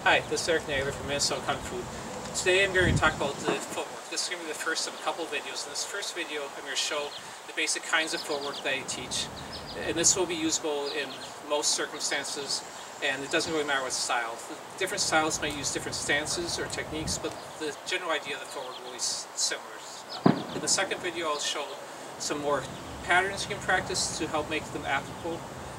Hi, this is Eric Naylor from Minnesota Kung Fu. Today I'm going to talk about the footwork. This is going to be the first of a couple of videos. In this first video I'm going to show the basic kinds of footwork that I teach. And this will be usable in most circumstances, and it doesn't really matter what style. The different styles might use different stances or techniques, but the general idea of the footwork will be similar. In the second video I'll show some more patterns you can practice to help make them applicable.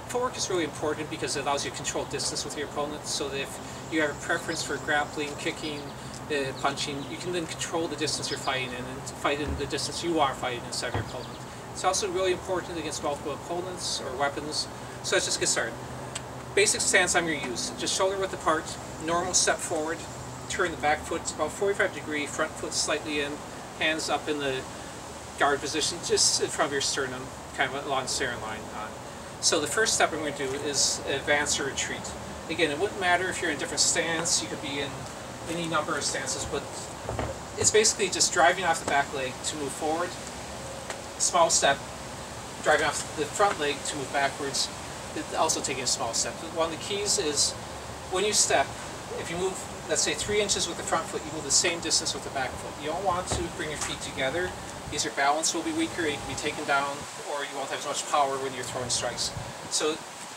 Footwork is really important because it allows you to control distance with your opponent, so that if you have a preference for grappling, kicking, punching, you can then control the distance you're fighting in and fight in the distance you are fighting inside of your opponent. It's also really important against multiple opponents or weapons. So let's just get started. Basic stance I'm going to use: just shoulder width apart, normal step forward, turn the back foot about 45 degree, front foot slightly in, hands up in the guard position just in front of your sternum, kind of along the center line. So the first step I'm going to do is advance or retreat. Again, it wouldn't matter if you're in a different stance, you could be in any number of stances, but it's basically just driving off the back leg to move forward, small step, driving off the front leg to move backwards, also taking a small step. One of the keys is when you step, if you move, let's say 3 inches with the front foot, you move the same distance with the back foot. You don't want to bring your feet together, because your balance will be weaker, you can be taken down, or you won't have as much power when you're throwing strikes. So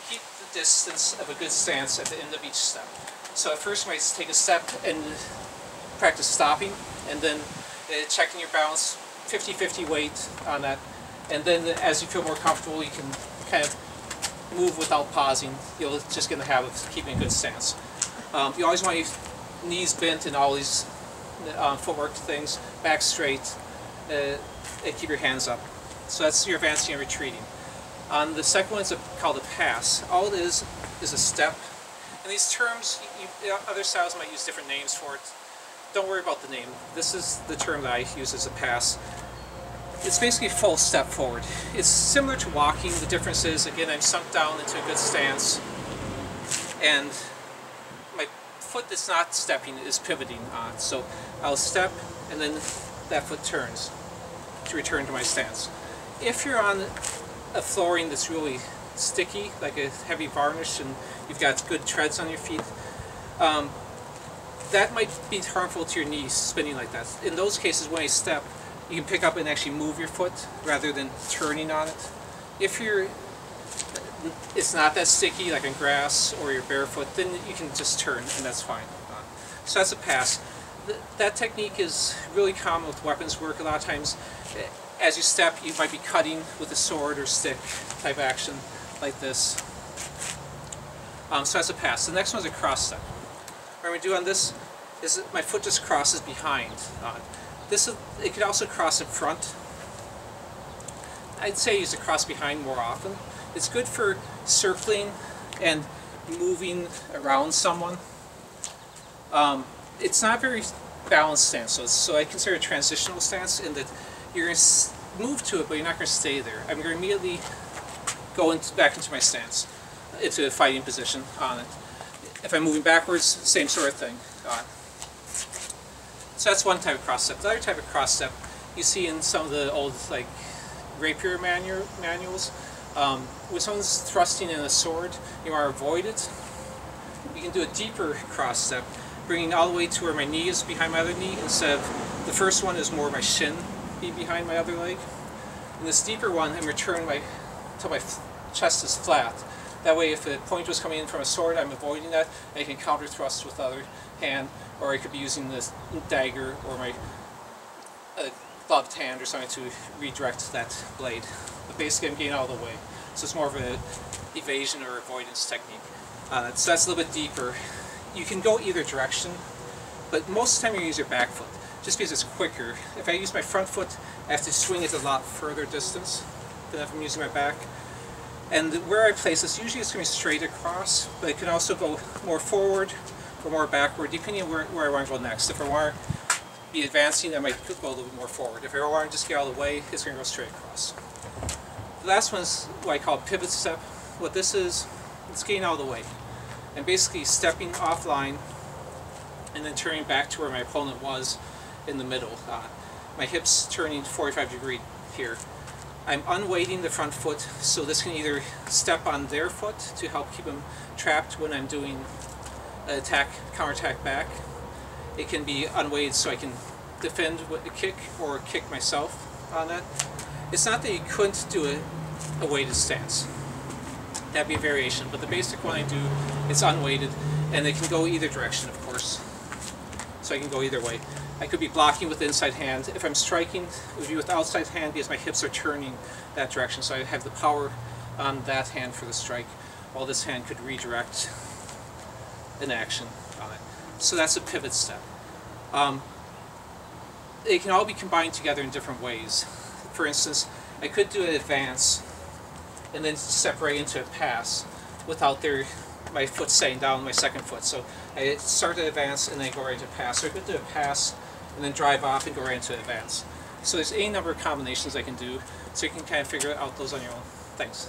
keep the distance of a good stance at the end of each step. So at first you might take a step and practice stopping, and then checking your balance, 50-50 weight on that. And then as you feel more comfortable, you can kind of move without pausing. You'll just get in the habit of keeping a good stance. You always want your knees bent in all these footwork things, back straight, and keep your hands up. So that's your advancing and retreating. On the second one, it's called a pass. All it is a step. And these terms, other styles might use different names for it. Don't worry about the name. This is the term that I use as a pass. It's basically a full step forward. It's similar to walking. The difference is, again, I'm sunk down into a good stance, and my foot that's not stepping is pivoting on. So I'll step, and then that foot turns to return to my stance. If you're on a flooring that's really sticky, like a heavy varnish, and you've got good treads on your feet, that might be harmful to your knees, spinning like that. In those cases, when I step, you can pick up and actually move your foot rather than turning on it. If it's not that sticky, like on grass or you're barefoot, then you can just turn, and that's fine. So that's a pass. That technique is really common with weapons work. A lot of times, as you step, you might be cutting with a sword or stick type action like this. So that's a pass. The next one's a cross step. What I'm going to do on this is my foot just crosses behind. It could also cross in front. I'd say use a cross behind more often. It's good for circling and moving around someone. It's not very balanced stance, so I consider a transitional stance in that you're going to move to it, but you're not going to stay there. I'm going to immediately go back into my stance, into a fighting position on it. If I'm moving backwards, same sort of thing. So that's one type of cross step. The other type of cross step you see in some of the old rapier manuals. When someone's thrusting in a sword, you want to avoid it. You can do a deeper cross step, bringing all the way to where my knee is behind my other knee, instead of the first one is more my shin be behind my other leg. In this deeper one, I'm returning until my chest is flat. That way, if a point was coming in from a sword, I'm avoiding that. I can counter thrust with the other hand, or I could be using this dagger or my gloved hand or something to redirect that blade. But basically, I'm getting out of the way. So it's more of an evasion or avoidance technique. So that's a little bit deeper. You can go either direction, but most of the time you use your back foot, just because it's quicker. If I use my front foot, I have to swing it a lot further distance than if I'm using my back. And where I place this, usually it's going to be straight across, but it can also go more forward or more backward, depending on where I want to go next. If I want to be advancing, I might go a little bit more forward. If I want to just get out of the way, it's going to go straight across. The last one is what I call pivot step. What this is, it's getting out of the way. And basically stepping offline and then turning back to where my opponent was in the middle. My hips turning 45 degree here. I'm unweighting the front foot, so this can either step on their foot to help keep them trapped when I'm doing attack, counterattack back. It can be unweighted so I can defend with a kick or kick myself on that. It's not that you couldn't do a weighted stance. That'd be a variation, but the basic one I do, it's unweighted, and it can go either direction, of course. So I can go either way. I could be blocking with the inside hand. If I'm striking, it would be with the outside hand because my hips are turning that direction, so I have the power on that hand for the strike, while this hand could redirect an action on it. So that's a pivot step. They can all be combined together in different ways. For instance, I could do an advance and then step right into a pass without my foot staying down, my second foot. So I start to advance and then go right into pass. So I could do a pass and then drive off and go right into advance. So there's any number of combinations I can do, so you can kind of figure out those on your own. Thanks.